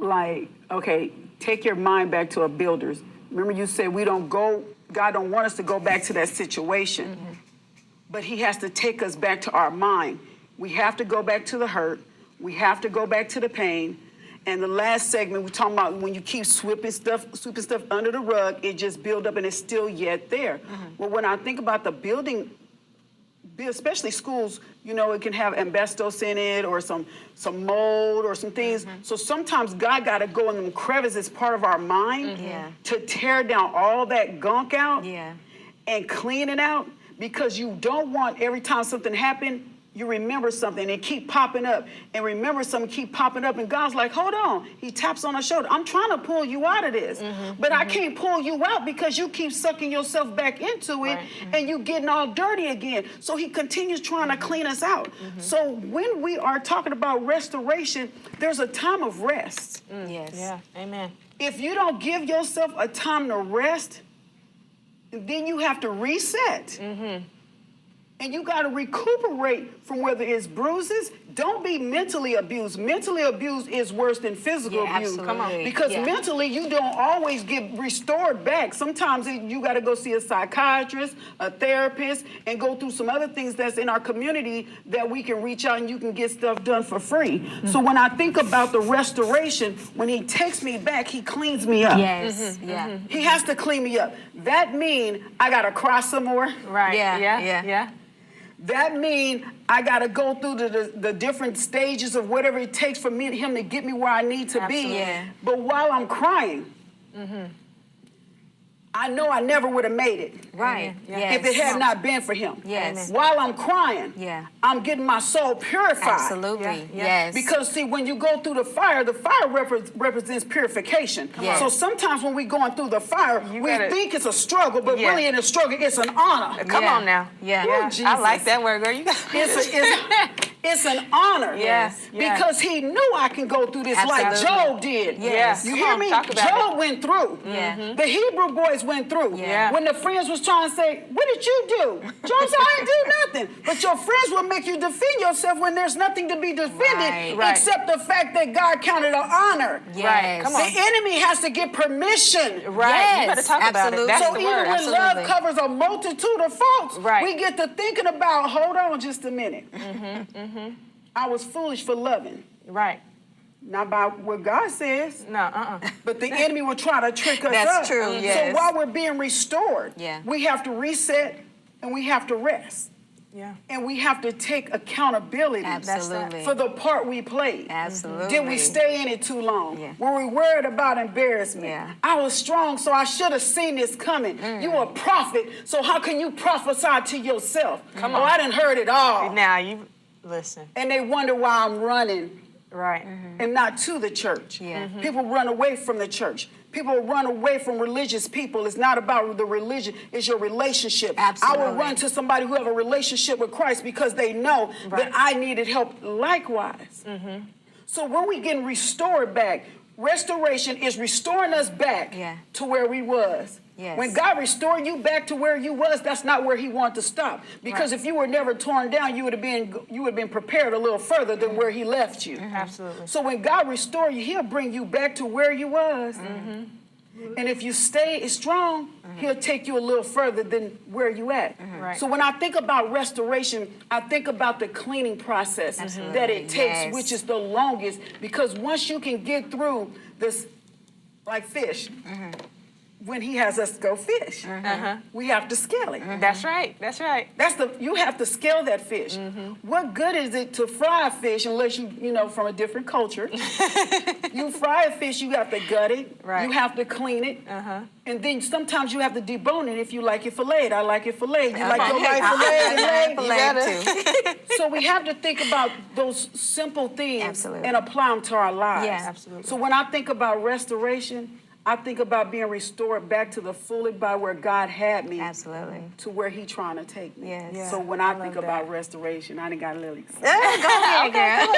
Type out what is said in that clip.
like, okay, take your mind back to a builder's. Remember you said God don't want us to go back to that situation. But he has to take us back to our mind. We have to go back to the hurt. We have to go back to the pain. And the last segment, we're talking about when you keep sweeping stuff under the rug, it just builds up and it's still yet there. Well, when I think about the building, especially schools, you know, it can have asbestos in it or some mold or some things. So sometimes God got to go in them crevices, part of our mind, to tear down all that gunk out and clean it out, because you don't want every time something happens, you remember something and keep popping up and remember something keep popping up, and God's like, hold on. He taps on our shoulder. I'm trying to pull you out of this, but I can't pull you out because you keep sucking yourself back into it and you getting all dirty again. So he continues trying to clean us out. So when we are talking about restoration, there's a time of rest. Yes. Yeah. Amen. If you don't give yourself a time to rest, then you have to reset. And you got to recuperate from whether it's bruises. Don't be mentally abused. Mentally abused is worse than physical abuse. Absolutely. Come on. Because mentally, you don't always get restored back. Sometimes you got to go see a psychiatrist, a therapist, and go through some other things that's in our community that we can reach out and you can get stuff done for free. So when I think about the restoration, when he takes me back, he cleans me up. Yes. Yeah. He has to clean me up. That means I got to cry some more. Right. Yeah. That means I got to go through the different stages of whatever it takes for him to get me where I need to be. Yeah. But while I'm crying, I know I never would have made it. Right. Yes. If it had not been for him. Yes. While I'm crying, I'm getting my soul purified. Absolutely. Yes. Because see, when you go through the fire represents purification. Yes. So sometimes when we're going through the fire, we think it's a struggle, but really in a struggle, it's an honor. Come on now. Yeah. Oh, Jesus. I like that word, girl. You got It's an honor. Yes. Because he knew I can go through this like Job did. Yes. You Come hear on, me? talk about Job went through. Yeah. The Hebrew boys went through. Yeah. When the friends was trying to say, what did you do? Job said, I didn't do nothing. But your friends will make you defend yourself when there's nothing to be defended Right. except the fact that God counted an honor. Yes. Right, come on. The enemy has to get permission. right. Yes, You better talk about it. absolutely. That's So the even word. when love covers a multitude of faults, Right. we get to thinking about, hold on just a minute. I was foolish for loving. Right. Not by what God says, No. but the enemy will try to trick us That's up. true, yes. So while we're being restored, Yeah. we have to reset and we have to rest. Yeah. And we have to take accountability Absolutely. for the part we played. Absolutely. Did we stay in it too long? Yeah. Were we worried about embarrassment? Yeah. I was strong, so I should have seen this coming. You a prophet, so how can you prophesy to yourself? Come Oh, on. I done heard it all. Now you listen. And they wonder why I'm running Right. and not to the church. Yeah. People run away from the church. People run away from religious people. It's not about the religion, it's your relationship. I Absolutely. would run to somebody who have a relationship with Christ because they know that I needed help likewise. So when we getting restored back, restoration is restoring us back to where we was. Yes. When God restored you back to where you was, that's not where he wanted to stop. Because if you were never torn down, you would have been prepared a little further than where he left you. Absolutely. So when God restore you, he'll bring you back to where you was. And if you stay strong, he'll take you a little further than where you at. Right. So when I think about restoration, I think about the cleaning process that it takes, Yes. which is the longest. Because once you can get through this, like fish, when he has us go fish, we have to scale it. That's right. That's right. You have to scale that fish. What good is it to fry a fish unless you know, from a different culture? You fry a fish, you have to gut it. Right. You have to clean it. And then sometimes you have to debone it if you like it filleted. I like it filleted. You like your wife filleted? You better. So we have to think about those simple things Absolutely. and apply them to our lives. Yeah, absolutely. So when I think about restoration, I think about being restored back to the fully by where God had me. Absolutely. To where he trying to take me. Yes. So when I think about restoration, I done got a little excited. Go ahead, girl.